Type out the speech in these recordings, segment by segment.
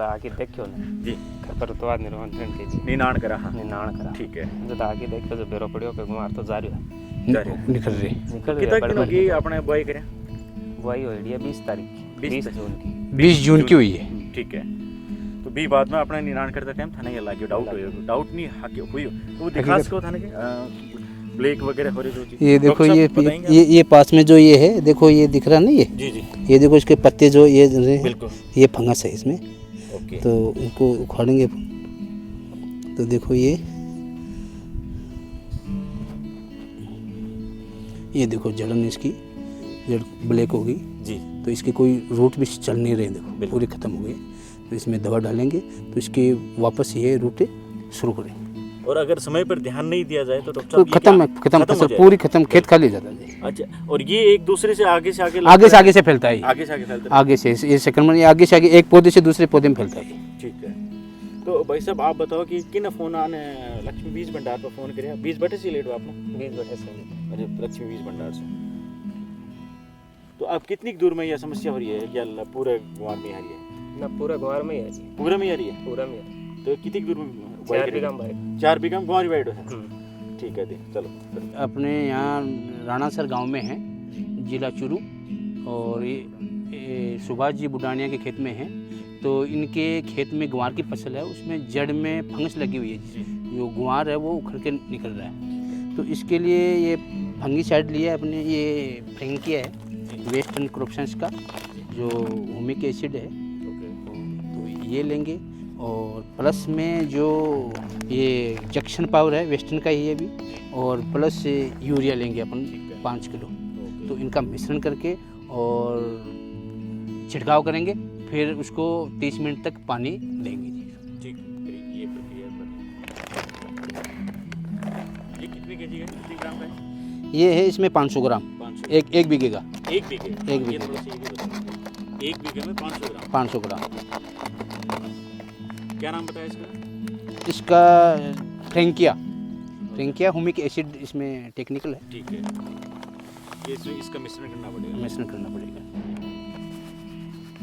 आके देखो ना जी खरपतवार निर्वहन के जी निनाण करा हाँ निनाण करा ठीक है जो आके देखो जो बेरो पड़ियो के गुमार तो जा रही है जा रहे हैं। निकल रही निकल कितना रही दिन होगी आपने बुआई करे वही हो रही है 20 तारीख 20 जून की 20 जून की हुई है। ठीक है तो भी बाद में अपने निनाण करते टाइम था नहीं लगे डाउट नहीं हाके हुई वो दिखा सको था ना कि ब्लैक वगैरह हो रही जो चीज़ ये देखो डॉक्टर साहब बताएंगे ये पास में जो ये है देखो ये दिख रहा नहीं जी जी ये देखो इसके पत्ते जो ये बिल्कुल ये फंगस है इसमें ओके तो इनको उखाड़ेंगे तो देखो ये देखो जड़न इसकी जड़ ब्लैक हो गई जी तो इसकी कोई रूट भी चल नहीं रहे देखो बिल्कुल। पूरी ख़त्म हो गई तो इसमें दवा डालेंगे तो इसके वापस ये रूटें शुरू करेंगे और अगर समय पर ध्यान नहीं दिया जाए तो डॉक्टर तो साहब ये खत्म हो फसल जाएगा? पूरी खत्म खेत खाली हो जाता है अच्छा और ये एक दूसरे से आगे से आगे आगे से फैलता है आगे से आगे फैलता है आगे से ये संक्रमण ये आगे से आगे एक पौधे से दूसरे पौधे में फैलता है ठीक है तो भाई साहब आप बताओ कि किन फोन आने लक्ष्मी बीज भंडार पर फोन करे बीज बटे से लेट आपने 20 बटे से अरे लक्ष्मी बीज भंडार से तो आप कितनी दूर में यह समस्या हो रही है या पूरे गुआर में आ रही है ना पूरा गुमार में ही है जी पूरे में आ रही है पूरा में है तो कितनी दूर में 4 बीघा भाई 4 बीघा में गुआर वाइड है ठीक है दी चलो अपने यहाँ राणासर गांव में है जिला चुरू और ये सुभाष जी बुडानिया के खेत में है तो इनके खेत में ग्वार की फसल है उसमें जड़ में फंगस लगी हुई है जो ग्वार है वो उखड़ के निकल रहा है तो इसके लिए ये फंगीसाइड लिया अपने ये फ्रेंकिया है वेस्टर्न क्रॉप्शंस का जो हुमिक एसिड है तो ये लेंगे और प्लस में जो ये जक्शन पावर है वेस्टर्न का ही है भी और प्लस यूरिया लेंगे अपन 5 किलो तो इनका मिश्रण करके और छिड़काव करेंगे फिर उसको 30 मिनट तक पानी देंगे जी ठीक ये प्रक्रिया ये कितने केजी का कितने ग्राम का है ये है इसमें 500 ग्राम 500 एक बीघे का एक बीघे एक बीघे ये थोड़ा सा ये भी बताइए। एक बीघे में 500 ग्राम 500 ग्राम क्या नाम बताया इसका इसका फ्रेंकिया हुमिक एसिड इसमें टेक्निकल है ठीक है ये इसका मिश्रण करना पड़ेगा मिश्रण करना पड़ेगा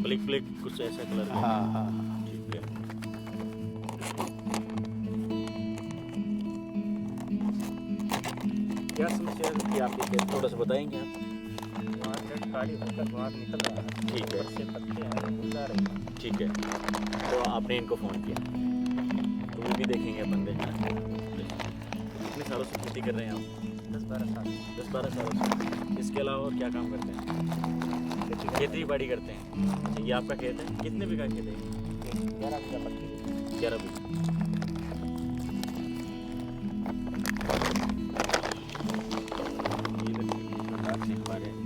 ब्लैक ब्लैक कुछ ऐसा कलर का हाँ हाँ हाँ ठीक है क्या समस्या है आपके खेत थोड़ा सा बताएंगे आप गुमार जड़ काली होकर गुमार निकल रहा है ठीक है से पत्ते हैं मुरझा रहे हैं ठीक है तो आपने इनको फ़ोन किया तो वो भी देखेंगे अपन देखना कितने सालों से खेती कर रहे हैं आप 10-12 साल 10-12 सालों से इसके अलावा और क्या काम करते हैं खेती बाड़ी करते हैं अच्छा ये आपका खेत है कितने बीघा खेत है 11 बीघा पत्ती 11 बीघा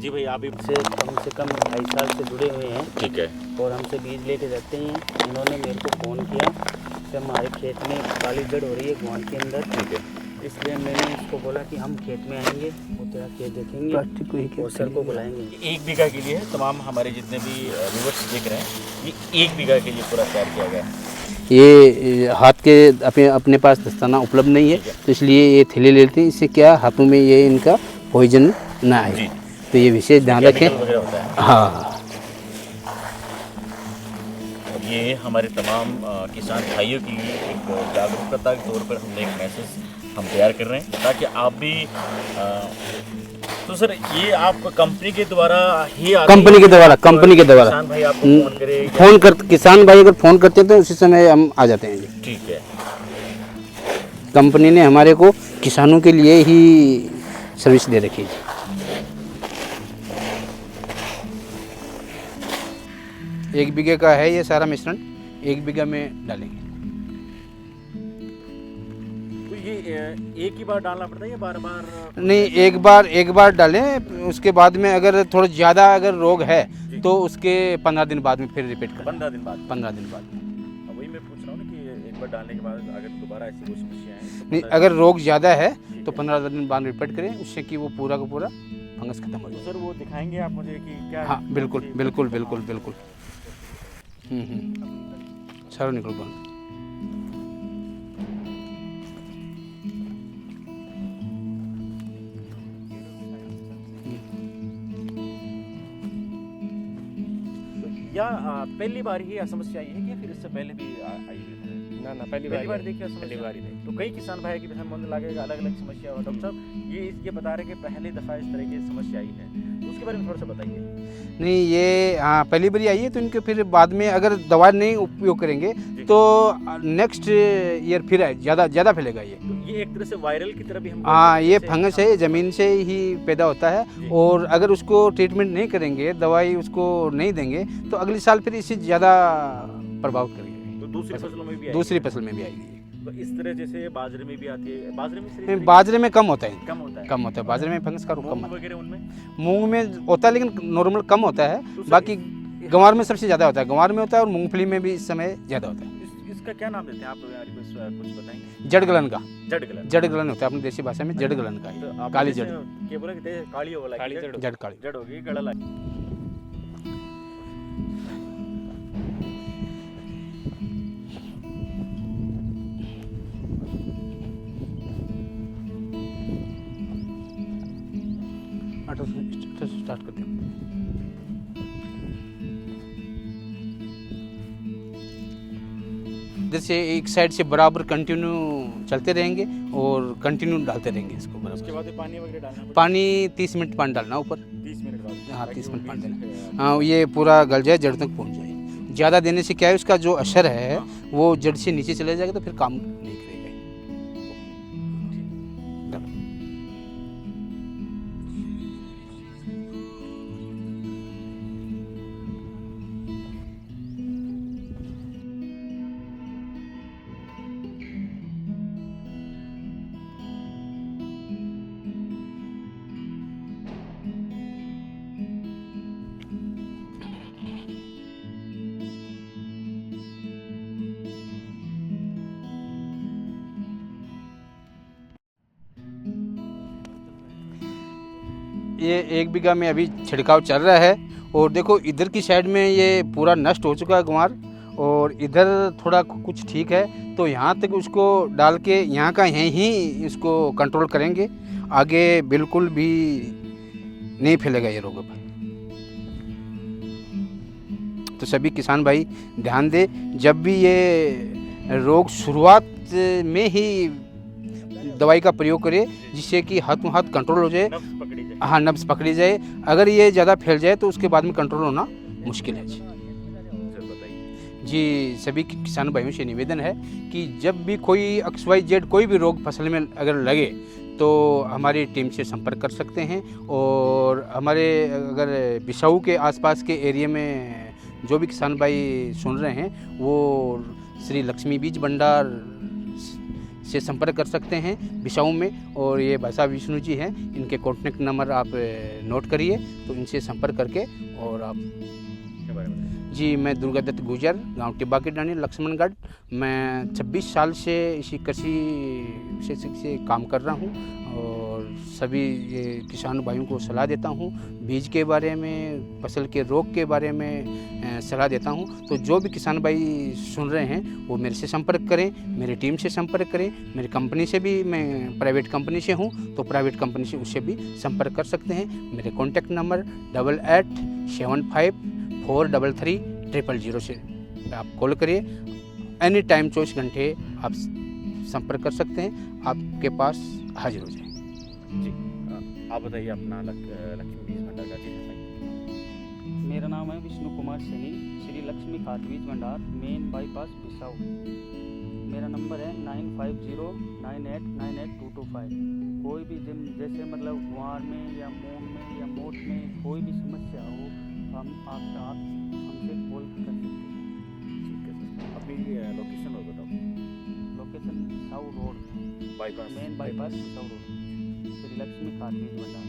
जी भाई आप भी से कम 2.5 साल से जुड़े हुए हैं ठीक है और हमसे बीज लेके जाते हैं उन्होंने मेरे को फ़ोन किया कि हमारे खेत में काली जड़ हो रही है गुआर के अंदर ठीक है इसलिए मैंने उसको बोला कि हम खेत में आएंगे वो तेरा खेत देखेंगे और सर को बुलाएंगे एक बीघा के लिए तमाम हमारे जितने भी व्यूअर्स देख रहे हैं ये एक बीघा के लिए पूरा तैयार किया गया है ये हाथ के अपने पास दस्ताना उपलब्ध नहीं है तो इसलिए ये थैले लेते हैं इससे क्या हाथों में ये इनका पॉइजन ना आए तो ये विशेष ध्यान रखें केमिकल वगैरह होता है हाँ और ये हमारे तमाम किसान भाइयों की एक जागरूकता के तौर पर हमने एक मैसेज हम तैयार कर रहे हैं ताकि आप भी तो सर ये आप कंपनी के द्वारा ही आते कंपनी के द्वारा किसान भाई आपको फोन करे फोन कर किसान भाई अगर फ़ोन करते हैं तो उसी समय हम आ जाते हैं जी ठीक है कंपनी ने हमारे को किसानों के लिए ही सर्विस दे रखी है एक बीघे का है ये सारा मिश्रण 1 बीघा में डालेंगे तो ये एक ही बार डालना पड़ता है या बार बार नहीं एक बार डालें उसके बाद में अगर थोड़ा ज़्यादा अगर रोग है तो उसके 15 दिन बाद में फिर रिपीट करें 15 दिन बाद 15 दिन बाद वही मैं पूछ रहा हूँ ना कि एक बार डालने के बाद अगर दोबारा ऐसी कोई समस्या है तो नहीं 15 अगर रोग ज़्यादा है तो 15 दिन बाद रिपीट करें उससे कि वो पूरा का पूरा फंगस खत्म हो तो जाए सर वो दिखाएंगे आप मुझे कि क्या हाँ बिल्कुल बिल्कुल बिल्कुल बिल्कुल सारा निकल गया या पहली बार ही यह समस्या आई है कि फिर इससे पहले भी आई हुई है? ना ना पहली पहली बार बार देखिए पहली समस्या। बार ही देखी। तो कई किसान भाई की मन लगेगा अलग अलग समस्या हो। डॉक्टर साहब ये बता रहे कि पहली दफ़ा इस तरह की समस्या आई है, तो उसके बारे में थोड़ा सा बताइए। नहीं, ये हाँ पहली बार आई है, तो इनके फिर बाद में अगर दवा नहीं उपयोग करेंगे तो नेक्स्ट ईयर फिर ज़्यादा फैलेगा ये। तो ये एक तरह से वायरल की तरह भी हम हाँ, ये जैसे फंगस है, ज़मीन से ही पैदा होता है, जी। और अगर उसको ट्रीटमेंट नहीं करेंगे, दवाई उसको नहीं देंगे, तो अगले साल फिर इससे ज़्यादा प्रभावित करेगी, तो दूसरी फसलों में भी आएगी। दूसरी फसल में भी आएगी। तो इस तरह जैसे बाजरे में भी आती है, बाजरे में से नहीं, बाजरे में कम होता है, कम होता है, कम होता है बाजरे में फंगस का रोग कम मूंग होता वगैरह उनमें। है। मूंग में होता है लेकिन नॉर्मल कम होता है, तो सर, बाकी गंवार में सबसे ज़्यादा होता है, गंवार में होता है और मूंगफली में भी इस समय ज़्यादा होता है। इसका क्या नाम देते हैं आप यार, कुछ बताएंगे? जड़गलन का, जड़गलन। जड़गलन होता है अपनी देसी भाषा में, जड़गलन का तो है, आप काली जैसे जड़, क्या बोला कि काली हो काली जड़। जड़ काली। जड़ होगी, गड़ा लगी। स्टार्ट करते हैं। जैसे एक साइड से बराबर कंटिन्यू चलते रहेंगे और कंटिन्यू डालते रहेंगे इसको उसके बराबर। बाद ये पानी वगैरह डालना पड़ेगा? पानी 30 मिनट पानी डालना ऊपर, 30 मिनट बाद। हाँ, ताकि 30 वो मिनट पानी बीज, देना। हाँ, ये पूरा गल जाए, जड़ तक पहुंच जाए। ज़्यादा देने से क्या है, उसका जो असर है वो जड़ से नीचे चले जाएगा, तो फिर काम नहीं करेगा। ये 1 बीघा में अभी छिड़काव चल रहा है, और देखो इधर की साइड में ये पूरा नष्ट हो चुका है गंवार, और इधर थोड़ा कुछ ठीक है, तो यहाँ तक उसको डाल के यहाँ का यहीं ही इसको कंट्रोल करेंगे, आगे बिल्कुल भी नहीं फैलेगा ये रोग। तो सभी किसान भाई ध्यान दें, जब भी ये रोग शुरुआत में ही दवाई का प्रयोग करें, जिससे कि हाथों हाथ कंट्रोल हो जाए। नब्ज पकड़ी जाए। हाँ, नब्ज पकड़ी जाए। अगर ये ज़्यादा फैल जाए तो उसके बाद में कंट्रोल होना मुश्किल है जी। सर बताइए। जी, सभी किसान भाइयों से निवेदन है कि जब भी कोई XYZ कोई भी रोग फसल में अगर लगे तो हमारी टीम से संपर्क कर सकते हैं, और हमारे अगर बिसाऊ के आसपास के एरिया में जो भी किसान भाई सुन रहे हैं, वो श्री लक्ष्मी बीज भंडार से संपर्क कर सकते हैं बिसाऊ में, और ये भाई साहब विष्णु जी हैं, इनके कॉन्टैक्ट नंबर आप नोट करिए, तो इनसे संपर्क करके और आप। के बारे में जी, मैं दुर्गादत्त गुजर, गांव टिब्बा की डानी, लक्ष्मणगढ़। मैं 26 साल से इसी कृषि विशेषज्ञ से काम कर रहा हूं, और सभी ये किसान भाइयों को सलाह देता हूं, बीज के बारे में, फसल के रोग के बारे में सलाह देता हूं। तो जो भी किसान भाई सुन रहे हैं वो मेरे से संपर्क करें, मेरी टीम से संपर्क करें। मेरी कंपनी से भी, मैं प्राइवेट कंपनी से हूं, तो प्राइवेट कंपनी से उससे भी संपर्क कर सकते हैं। मेरे कॉन्टैक्ट नंबर 8875433000 से आप कॉल करिए। एनी टाइम 24 घंटे आप संपर्क कर सकते हैं, आपके पास हाजिर हो जाएंगे। जी, आप बताइए अपना लक्ष्मी बीज भंडार का जी। मेरा नाम है विष्णु कुमार सैनी, श्री लक्ष्मी खाद बीज भंडार, मेन बाईपास बिसाऊ। मेरा नंबर है 9509898225। कोई भी जैसे मतलब गुआर में या मूंग में या मोट में कोई भी समस्या हो, तो हम आप हमसे कॉल कर सकते हैं। ठीक है सर, अपनी लोकेशन और बताओ। Location Bisau road, bypass main bypass Bisau road, Shri Lakshmi खाद बीज भंडार।